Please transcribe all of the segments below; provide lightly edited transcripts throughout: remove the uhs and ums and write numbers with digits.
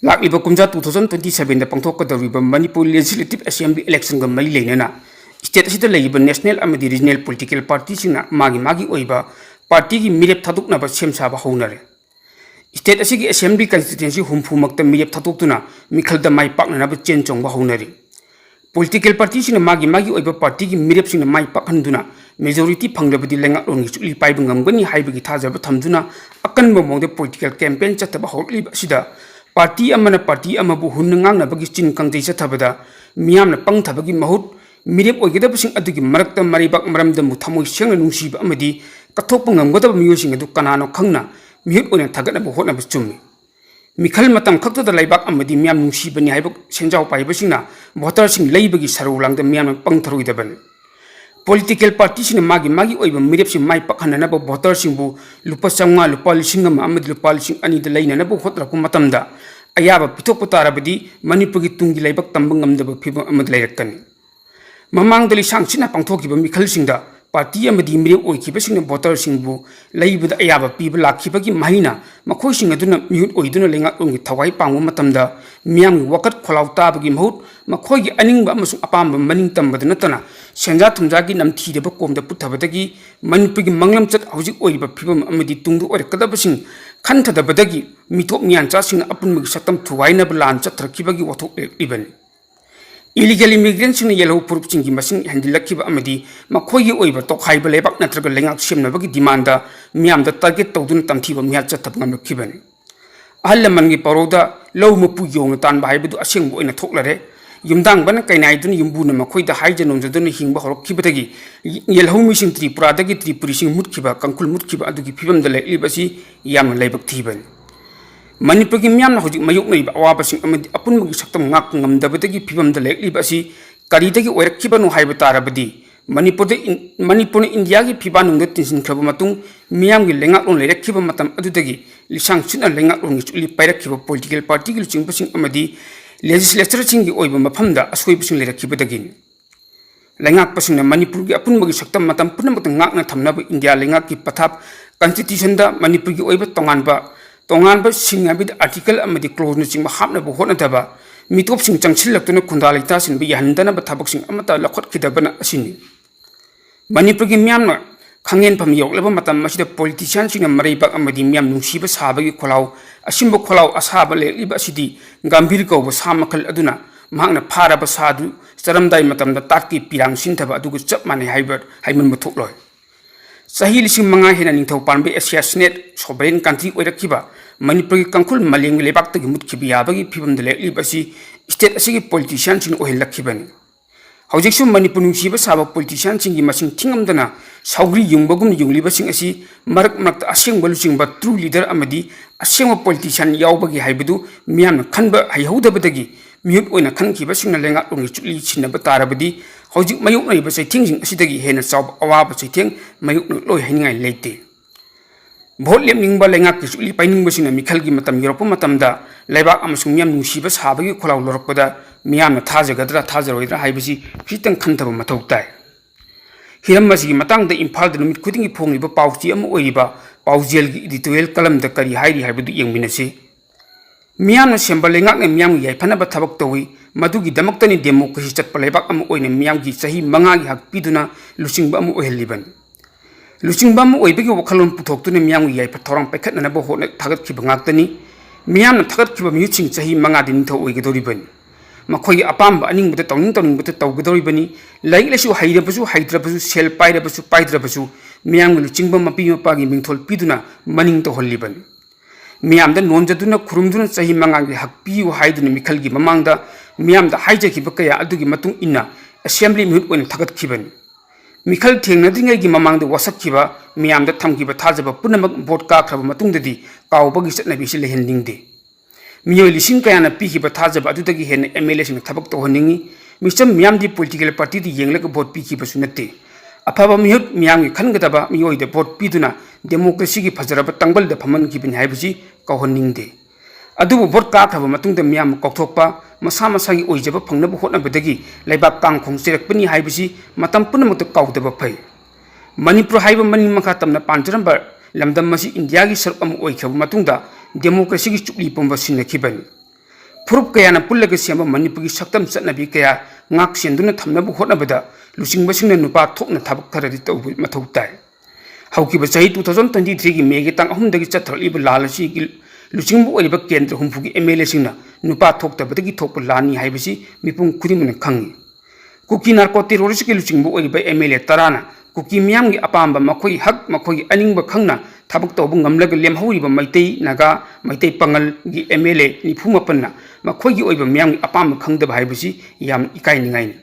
ꯂꯥꯛꯂꯤꯕ ꯀꯨꯝꯖꯥ 2027ꯗ ꯄꯥꯡꯊꯣꯛꯀꯗꯧꯔꯤꯕ Manipur legislative assembly ꯏꯂꯦꯛꯁꯟꯒ ꯃꯔꯤ ꯂꯩꯅꯅ ꯁ꯭ꯇꯦꯠ ꯑꯁꯤꯗ ꯂꯩꯔꯤꯕ ꯅꯦꯁꯅꯦꯜ ꯑꯃꯗꯤ ꯔꯤꯖꯅꯦꯜ ꯄꯣꯂꯤꯇꯤꯀꯦꯜ ꯄꯥꯔꯇꯤꯁꯤꯡꯅ ꯃꯥꯒꯤ ꯑꯣꯏꯕ ꯄꯥꯔꯇꯤꯒꯤ ꯃꯤꯔꯦꯞ ꯊꯥꯗꯣꯛꯅꯕ ꯁꯦꯝ ꯁꯥꯕ ꯍꯧꯅꯔꯦ꯫ ꯁ꯭ꯇꯦꯠ ꯑꯁꯤꯒꯤ ꯑꯦꯁꯦꯝꯕ꯭ꯂꯤ ꯀꯟꯁꯇꯤꯇ꯭ꯌꯨꯟꯁꯤ 60ꯃꯛꯇ ꯃꯤꯔꯦꯞ ꯊꯥꯗꯣꯛꯇꯨꯅ ꯃꯤꯈꯜꯗ ꯃꯥꯏ ꯄꯥꯛꯅꯅꯕ ꯆꯦꯟ ꯆꯣꯡꯕ ꯍꯧꯅꯔꯤ꯫ ꯄꯣꯂꯤꯇꯤꯀꯦꯜ ꯄꯥꯔꯇꯤꯁꯤꯡꯅ ꯃꯥꯒꯤ ꯑꯣꯏꯕ ꯄꯥꯔꯇꯤꯒꯤ ꯃꯤꯔꯦꯞꯁꯤꯡꯅ ꯃꯥꯏ ꯄꯥꯛꯍꯟꯗꯨꯅ ꯃꯦꯖꯣꯔꯤꯇꯤ ꯐꯪꯂꯕꯗꯤ ꯂꯩꯉꯥꯛꯂꯣꯟꯒꯤ ꯆꯨꯛꯂꯤ ꯄꯥꯏꯕ ꯉꯝꯒꯅꯤ ꯍꯥꯏꯕꯒꯤ ꯊꯥꯖꯕ ꯊꯝꯗꯨꯅ ꯑꯀꯟꯕ ꯃꯑꯣꯡꯗ ꯄꯣꯂꯤꯇꯤꯀꯦꯜ ꯀꯦꯝꯄꯦꯟ ꯆꯠꯊꯕ ꯍꯧꯔꯛꯂꯤꯕ ꯑꯁꯤꯗ पार्टी अमना पार्टी अमबु हुन्न ngangnabagi chin kangdei chathabada miyamna pangthabagi mahut mirep oigedabsing adugi marakta maribak maramda mu thamoi sengna nungsiba amadi kathokpa ngamgadaba miyosing adu kanano khangna mihut oina thagatna hotna chummi mikhal matam khakta da laibak amadi miyam nungsibani haibak senjau paibasingna voter sing leibagi sarulangda miyamna pangtharoidabani political party sing magi oiba mirep sing mai pakhana na voter sing bu lupa changa lupa lising ama amadi lupa lising ani da leina na hotra ku matamda ayaba pitok putarabadi manipur gi tungi laibak tambang amda phiba amad lairakani mamang dali sangchina pangthokiba mikhal singda party amadi mirep oikiba sing voter sing bu leibada ayaba piba lakhibagi mahina makhoi sing aduna mihut oiduna lenga ongi thawai pangwa matamda miyam wakat kholau tabagi mahut makhoi gi aningba amasung apamba maning tambada natana senja thumjagi namthideba komda puthabadagi manipur gi manglam chat hojik oiba phibam amadi tungdu orekadabasing khanthadabadagi mitop nyancha sing apunmagi satam thuwaina blan chathrakibagi wathok ibani illegal immigrants in yellow purp chingi masing handilakhiba amadi makhoi gi oiba tokhaiba lebak natraga lengak semnabagi demanda miyam da target tawdun tamthiba miya chathab ngamkhibani ahallaman gi paroda lawmupu yong tan baibudu asengbo ina thoklare yumdang bana kainai dun yumbuna makhoi da haijanom jadun hingba horokkhibadagi yelhomi sing tripura dagi tripuri sing mutkhiba kangkul mutkhiba adugi phibam da leibasi yam leibak thibani manipur gi miyam na hojik mayuk nei awa sing amadi apunmugi saktam ngak ngamdabadagi phibam da leibasi karidagi oirakhiba no haiba tarabadi manipur india gi phibanung da tinsin khaba matung miyam gi lengak on leirakhiba matam adudagi lisang chuna lengak on gi chuli pairakhiba political party gi chingpasing amadi legislature chingi oiba mafamda asoi leirakibadagi lengak pasing na manipur gi apunmugi saktam matam punamak ngak na thamnaba india lengak ki pathap constitution da manipur gi oiba tonganba sing abid article amadi clause na chingba hapna bo hotna daba mitop sing changchillaktuna khunda laita sin bi handana ba thabak sing amata lakhot khidabana asini manipur gi myamna khangen pham yoklaba matam masida politician sing mareibak amadi myam nungsiba sabagi kholau asimba kholau asaba liba asidi gambhir ko ba samakhal aduna mahakna pharaba sadu charamdai matamda takti pirang sinthaba adugu chap mane haiman muthokloi sahi lising manga hena ningthau panbe asia snet sovereign country oirakhiba manipur gi kangkhul maleng lebak tagi mutkhibi yabagi phibam de lebasi state asigi politician sing ohilakhibani hojiksu manipur nungsiba saba politician sing gi masing thingamdana saugri yungbagum yungliba sing asi marak asengba luchingba true leader amadi asengba politician yawbagi haibadu miyam khanba haihudabadagi miyut oina khankhiba singna lenga longi chuli chinaba tarabadi hojik mayuk naiba saithing sing asidagi hena chaw awaba saithing mayuk loi hainingai leite vote lemningba lenga ki chuli painingba singna mikhalgi matam yoroppa matamda leibak amasung miyam nungsiba sabagi kholaw lorokpada miyamna thajagadra thajaroidra haibasi khitang khantaba mathau tai hiram masigi matangda imphal da numit khudingi phongliba pauchi ama oiba paujel gi editorial kalam da kari hairi haibadu yengminasi miyamna sembal lengak ne miyam gi yaifanaba thabak tawi madugi damaktani democracy chatpa leibak ama oina miyam gi sahi manga gi hak piduna luchingba ama ohelliban luchingba ama oibagi wakhalon puthoktuna miyam gi yaifa thorang paikhatna ba hotna thagat khiba ngaktani miyamna thagat khiba miyuching sahi manga din tho oigedoriban makhoi apamba aningbada tawningbada tawgedoribani laiglesu haidrabasu sel paidrabasu miyam gi luchingba mapi mapagi mingthol piduna maning to holliban miyamda nonjaduna khurumduna sahi mangangi hakpi haiduna mikhalgi mamangda miyamda haijakhiba kaya adugi matung inna assembly mihut oina thagat khibani mikhal thengnadringai gi mamangda wasakhiba miyamda thamkiba thajaba punamak vote ka khraba matungdadi kawbagi chatnabi si lehendingde miyoi lising kayana pikhiba thajaba adudagi hena mla sing thabak to honingi misam miyamdi political party di yenglaga vote pikhiba sunatte afaba mihut miyamgi khangadaba miyoi de vote piduna democracy gi fajaraba tangbal da phaman gibin haibasi kahonningde adubu vote ka thaba matungda miyam kokthokpa masa gi oijaba phangnaba hotnabadagi laibak kangkhong cherakpani haibasi matam punamakta kawdaba phai manipur haiba mani makha tamna panjaramba lamdam masi india gi sarp am oikhaba matungda democracy gi chukli pomba sinnakhibani ꯐꯨꯔꯨꯞ ꯀꯌꯥꯅ ꯄꯨꯜꯂꯒ ꯁꯦꯝꯕ ꯃꯅꯤꯄꯨꯔꯒꯤ ꯁꯛꯇꯝ ꯆꯠꯅꯕꯤ ꯀꯌꯥ ꯉꯥꯛ ꯁꯦꯟꯗꯨꯅ ꯊꯝꯅꯕ ꯍꯣꯠꯅꯕꯗ ꯂꯨꯆꯤꯡꯕꯁꯤꯡꯅ ꯅꯨꯄꯥ ꯊꯣꯛꯅ ꯊꯕꯛ ꯈꯔꯗꯤ ꯇꯧꯕ ꯃꯊꯧ ꯇꯥꯏ ꯍꯧꯈꯤꯕ ꯆꯍꯤ 2023ꯒꯤ ꯃꯦꯒꯤ ꯇꯥꯡ 3ꯗꯒꯤ ꯆꯠꯊꯔꯛꯂꯤꯕ ꯂꯥꯟ ꯑꯁꯤꯒꯤ ꯂꯨꯆꯤꯡꯕ ꯑꯣꯏꯔꯤꯕ ꯀꯦꯟꯗ꯭ꯔ ꯍꯨꯝꯐꯨꯒꯤ MLAꯁꯤꯡꯅ ꯅꯨꯄꯥ ꯊꯣꯛꯇꯕꯗꯒꯤ ꯊꯣꯛꯄ ꯂꯥꯟꯅꯤ ꯍꯥꯏꯕꯁꯤ ꯃꯤꯄꯨꯝ ꯈꯨꯗꯤꯡꯃꯛꯅ ꯈꯪꯏ ꯀꯨꯀꯤ ꯅꯥꯔꯀꯣ ꯇꯦꯔꯣꯔꯤꯁꯀꯤ ꯂꯨꯆꯤꯡꯕ ꯑꯣꯏꯔꯤꯕ MLA 10ꯅ ꯀꯨꯀꯤ ꯃꯤꯌꯥꯝꯒꯤ ꯑꯄꯥꯝꯕ ꯃꯈꯣꯏꯒꯤ ꯍꯛ ꯃꯈꯣꯏꯒꯤ ꯑꯅꯤꯡꯕ ꯈꯪꯅ ꯊꯕꯛ ꯇꯧꯕ ꯉꯝꯂꯒ ꯂꯦꯝꯍꯧꯔꯤꯕ ꯃꯩꯇꯩ ꯅꯥꯒꯥ ꯃꯩꯇꯩ ꯄꯥꯉꯜꯒꯤ MLA 94ꯅ ꯃꯈꯣꯏꯒꯤ ꯑꯣꯏꯕ ꯃꯤꯌꯥꯝꯒꯤ ꯑꯄꯥꯝꯕ ꯈꯪꯗꯕ ꯍꯥꯏꯕꯁꯤ ꯌꯥꯝ ꯏꯀꯥꯏꯅꯤꯡꯉꯥꯏꯅꯤ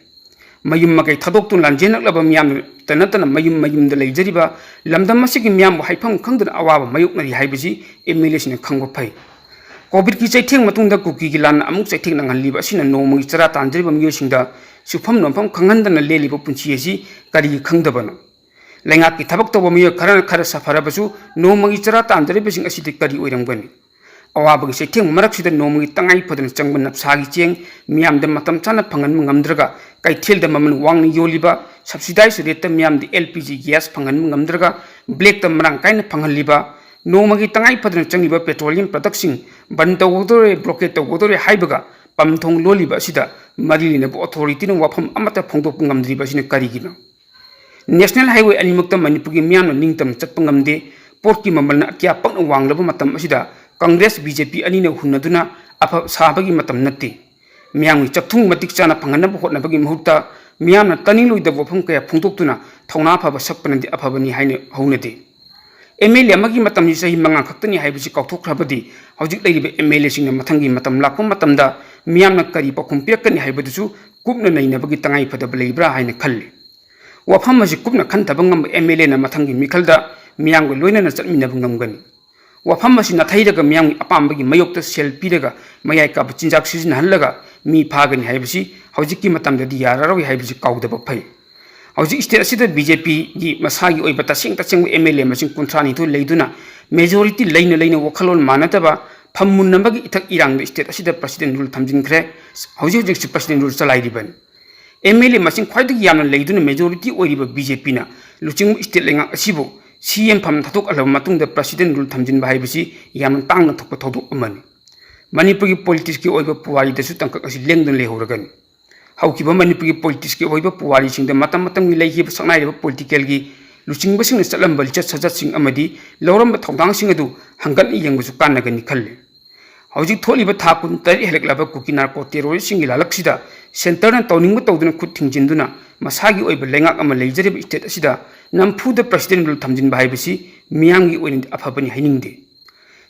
ꯃꯌꯨꯝ ꯃꯀꯩ ꯊꯥꯗꯣꯛꯇꯨꯅ ꯂꯥꯟꯖꯦꯟꯅꯛꯂꯕ ꯃꯤꯌꯥꯝꯇ ꯅꯠꯇꯅ ꯃꯌꯨꯝꯗ ꯂꯩꯖꯔꯤꯕ ꯂꯝꯗꯝ ꯑꯁꯤꯒꯤ ꯃꯤꯌꯥꯝꯕꯨ ꯍꯥꯏꯐꯝ ꯈꯪꯗꯅ ꯑꯋꯥꯕ ꯃꯥꯌꯣꯛꯅꯔꯤ ꯍꯥꯏꯕꯁꯤ MLAꯁꯤꯡꯅ ꯈꯪꯕ ꯐꯩ कोविड की चैथेंग मतुंगदा कुकी की लान अमुक चैथेंग नंगलिब असिना नोमगी चरा तांजरिबा मियोसिंगदा सुफम नोमफम खंगनदना लेलिबा पुंची असि करी खंगदबनो लैंगा की थबक तब मियो खर सफरबसु नोमगी चरा तांजरिबसिंग असिदि करी ओइरंगबनी अवाबगी चैथेंग मरक्सिदा नोमगी तंगाई फदन चंगब नपसागी चेंग मियामदा मतम चाना फंगन ngamद्रगा कैथेलदा ममन वांगनि योलिबा सब्सिडाइज रेट मियामदि LPG गैस फंगन ngamद्रगा ब्लैक द मरांग काइन फंगलिबा नोमगी तंगाई फदन चंगिबा पेट्रोलियम प्रोडक्ट्सिंग बन तौदोरे ब्लॉकेट तौदोरे हाइबगा पमथोंग लोलिबा असिदा मरिलिनबो अथॉरिटीना वाफम अमता फोंदोक ngamद्रिबा सिना करिगिनो नेशनल हाईवे अनिमुक्ता मणिपुरगी मियामना निंगतम चटप ngamde पोर्टकी ममलना क्या पक्न वांगलबा मतम असिदा कांग्रेस BJP अनिना हुन्नदुना अफ साबगी मतम नत्ते मियामगी चक्थुंग मतिक चाना फंगनबो होटनबगी मुहुत्ता मियामना तनिलोइदा वफम कया फोंदोक्तुना थौना फबा सकपनदि अफबनी हाइने हौनदे MLA अमगी मतमनि सही मंगा खक्तनि हाइबसि काउथोख्रबदि हौजिक लैरिबे MLA सिंगना मथंगी मतम लाखम मतमदा मियामना करी पखुम पिरकनि हाइबदुसु कुपना नैनबगी तंगाई फदब लैब्रा हाइने खल्ले वफम असि कुपना खंथब ngam MLA ना मथंगी मिखलदा मियामगो लोइनना चटमिनब ngamगनि वफम असि नथैरगा मियामगी अपामबगी मयोक्ता सेल पिरगा मयाय का चिंजाक सिजन हल्लगा मी फागनि हाइबसि हौजिककी मतमददि यारारोय हाइबसि काउदब फै हौजिक स्टेट असिदा BJP की मसागी ओइबा तसिंग तसिंग MLA मसिंग 32 लेदुना मेजॉरिटी लैन वखलोन मानतबा फमुन्नबगी इथक इरांग स्टेट असिदा प्रेसिडेंट रूल थमजिनख्रे हौजिक हौजिक प्रेसिडेंट रूल चलाइरिबन MLA मसिंग ख्वाइदगी यामना लेदुना मेजॉरिटी ओइरिबा BJP ना लुचिंग स्टेट लेंगा असिबो CM फम थाथोक अलब मतुंगदा प्रेसिडेंट रूल थमजिनबा हाइबसि यामना तांगना थोकपा थौदोक अमनि मणिपुरगी पॉलिटिक्स की ओइबा पुवारीदसु तंकक असि लेंगदन लेहौरगनि हौकिबा मणिपुरगी पॉलिटिक्स की ओइबा पुवारीसिंगदा मतम मतमगी लैहिबा सकनाइबा पॉलिटिकलगी लुचिंगबसिंगना चलंबा लिचत सजतसिंग अमदि लौरंबा थौदांगसिंग अदु हंगन यंगबसु कानगनि खल्ले हौजिक थोलिबा थाकुन तरि हेलकलाबा कुकी नारको टेरोरिस्टसिंगी लालक्सिदा सेंटरना तौनिंगबा तौदुना खुद थिंजिनदुना मसागी ओइबा लेंगाक अमा लैजरिबा स्टेट असिदा नमफुदा प्रेसिडेंट रूल थमजिनबा हाइबसि मियांगी ओइनदि अफबनि हाइनिंगदे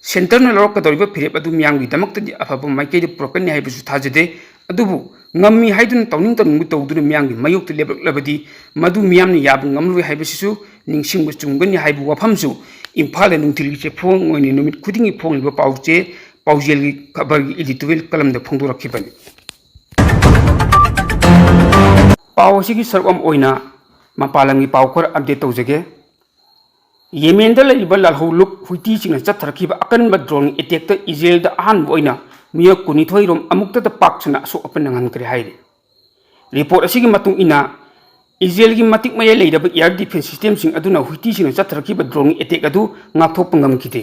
सेंटरना लौरकदौरिबा फिरेप अदु मियांगी दमक्तदि अफबा माइकेदि पुरकनि हाइबसु थाजदे अदुबु ngami haidun tawning tawning tawduna miyangi mayokta leblabadi madu miyamni yabu ngamlui haibasisu ningsingbu chungbani haibu wafamsu imphal nungthilgi che phong oini numit khudingi phongliba pauche paujelgi khabargi editorial kalamda phongdorakhibani pawsigi sarwam oina mapalangi pawkhor update tawjage Yemen da laiba lalholuk huiti chingna chatharakhiba akanba drone attack ta Israel da ahan oina मियो कुनिथोई रोम अमुक्ता द पाक्सना असो अपन नंगन करे हाइरे report असिगी मतुंग इना इजराइल की मतिक मय लेदब एयर डिफेंस सिस्टम सिंग अदुना हुइटी सिंग चथरखिबा ड्रोन अटैक अदु ngathok pangam kite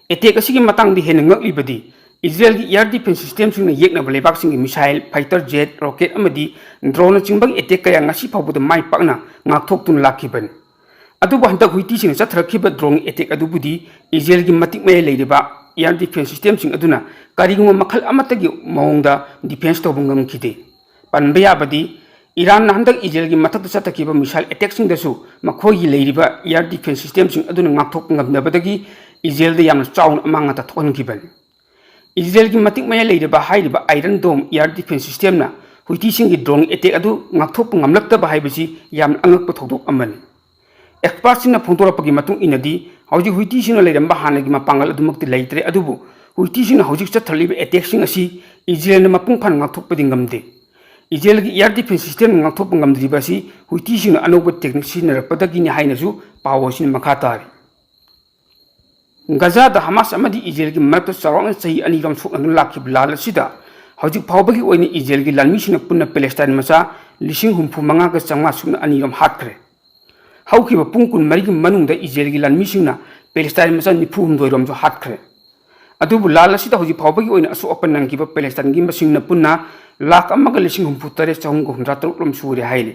attack asigi matang di hen ngaklibadi Israel की एयर डिफेंस सिस्टम सिंग येकना लेबाक सिंग मिसाइल फाइटर जेट रॉकेट अमदी ड्रोन चिंबग अटैक कया ngasi फावबद माइ पाकना ngathok तुन लाखिबन अदुबो हंतक हुइटी सिंग चथरखिबा ड्रोन अटैक अदुबुदी इजराइल की मतिक मय लेदबा एयर डिफेंस सिस्टम सिंग अदुना कारिगुम मखल अमतगी मौंगदा डिफेंस तोबंगम खिदे पनबयाबदी ईरान हंदक इजराइल की मथक चतकीबा मिसाइल अटैक सिंग दसु मखोगी लेरिबा एयर डिफेंस सिस्टम सिंग अदुना ngathok ngamnabadagi इजराइल द यामना चाउन अमांगा ता थोनखिबन इजराइल की मतिक मय लेरिबा हाइरिबा Iron Dome air defence system ना हुइटी सिंग की ड्रोन अटैक अदु ngathok ngamlakta हाइबसी याम अंगक थोदोक अमन एक्सपर्ट सिंग फोंदोरपगी मतुंग इनदी हौजिक हुइटी सिंग लेरंबा हानगी मपांगल अदुमक्ति लेइत्रे अदुबु हुइटी सिंग हौजिक चथरलिबा अटैक सिंग असि इजराइल मपुंग फान ngathokpadi ngamde इजराइल की air defence system ngathokpa ngamdribasi हुइटी सिंग अनौबा टेक्निक सिनरपदगी नि हाइनसु पावसिन मखा तारि गाजा द हमास अमदी इजराइल की मरत चारोंग सही अनिरम सोकन लाखिब लाल सिदा हौजिक फावबगी ओइनि इजराइल की लालमिसिन पुन्ना पैलेस्टाइन मचा लिसिंग हुमफु मंगा ग चंगा सुन अनिरम हातखरे हौखिबा पुंग कुन मरिगी मनुंगदा इजराइल की लालमिसिंगना पैलेस्टाइन मचा निफु हुमदोइरम जो हातखरे अदुबु लाल असिदा हुजि फावबगी ओइना असु ओपन नंगिबा पैलेस्टाइन गी मसिंगना पुन्ना लाख अमगा लिसिंग हुम पुतरे चहुम गो हुमरा तरुक लम सुरे हाइले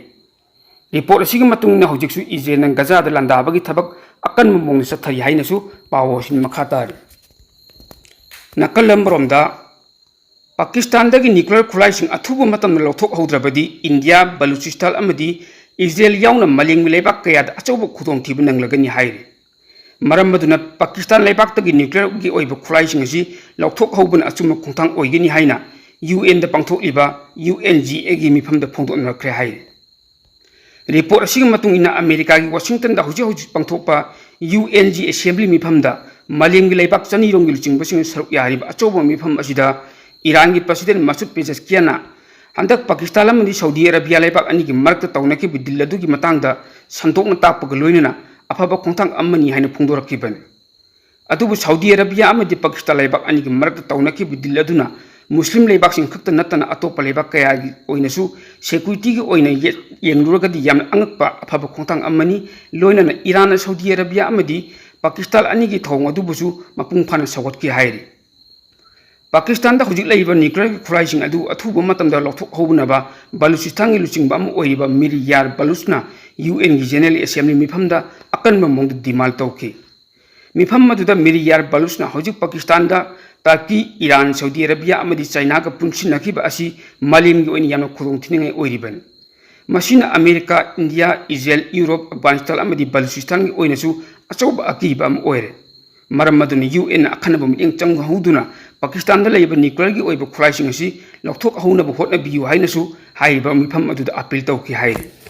रिपोर्ट असिगी मतुंगना हुजिकसु इजेल नंग गजा द लांदाबगी थबक अकन ममोंग सथरि हाइनसु पावोसिन मखातार नकल लंबरोमदा पाकिस्तान दगी न्यूक्लियर खुलाइसिंग अथुबु मतम लौथोक हौद्रबदी इंडिया बलूचिस्तान अमदी इजराइल यावना मलिंग लेबाक कयाद अचौब खुदोंग थिबु नंगलगनी हाइरे मरम मदुना पाकिस्तान लेबाक तगी न्यूक्लियर गी ओइब खुलाइसिंग असि लौथोक हौबन अचुम खुंथांग ओइगनी हाइना UN दा पांगथोकलिबा UNGA गी मिफम दा फोंदोनरख्रे हाइरे रिपोर्ट असिगी मतुंग इना अमेरिका गी वाशिंगटन दा हुजि हुजि पांगथोकपा UNG असेंबली मिफम दा मलिंग लेबाक चनी रोंग लुचिंगबसिंग सरुक यारिबा अचौब मिफम असिदा ईरान की प्रेसिडेंट मसूद पेजेस्कियाना हंदक पाकिस्तान अमदी सऊदी अरबिया लेबाक अनि की मरक तौनकी बिदिल अदुगी मतांगदा संतोकना तापग लोइनना अफबा खोंथांग अमनी हाइना फोंदोरकिबन अदुबु सऊदी अरबिया अमदी पाकिस्तान लेबाक अनि की मरक तौनकी बिदिल अदुना मुस्लिम लेबाक सिंग खक्त नतना अतोप लेबाक कया की ओइनसु सिक्युरिटी की ओइना येंगलुरगदी याम अंगकपा अफबा खोंथांग अमनी लोइनना ईरान सऊदी अरबिया अमदी पाकिस्तान अनि की थौंग अदुबुसु मपुंग फाना सवतकी हाइरि पाकिस्तान दा हुजिक लैबा न्यूक्लियर खुलाइसिंग अदु अथुबा मतमदा लौथोक हौबनबा बलूचिस्तान की लुचिंगबा अम ओइबा मिरियार बलूचना UN की जनरल असेंबली मिफमदा अकन ममोंग डिमांड तौकी मिफम मदुदा मिरियार बलूचना हुजिक पाकिस्तान दा ताकि ईरान सऊदी अरबिया अमदी चाइना का पुंसिनखिबा असि मालिम की ओइना यामना खुदोंग थिनिंगै ओइरिबन मसिना America India Israel Europe Afghanistan अमदी बलूचिस्तान की ओइनसु अचौबा अकीबा अम ओइरे मरम मदुना UN अखनबा मियेंग चंग हौदुना पाकिस्तान दा लैबा न्यूक्लियर की ओइबा खुलाइसिंग असि लौथोक हौनबा होटनबियु हाइनसु हाइबा मिफम अदुदा अपील तौकी हाइरे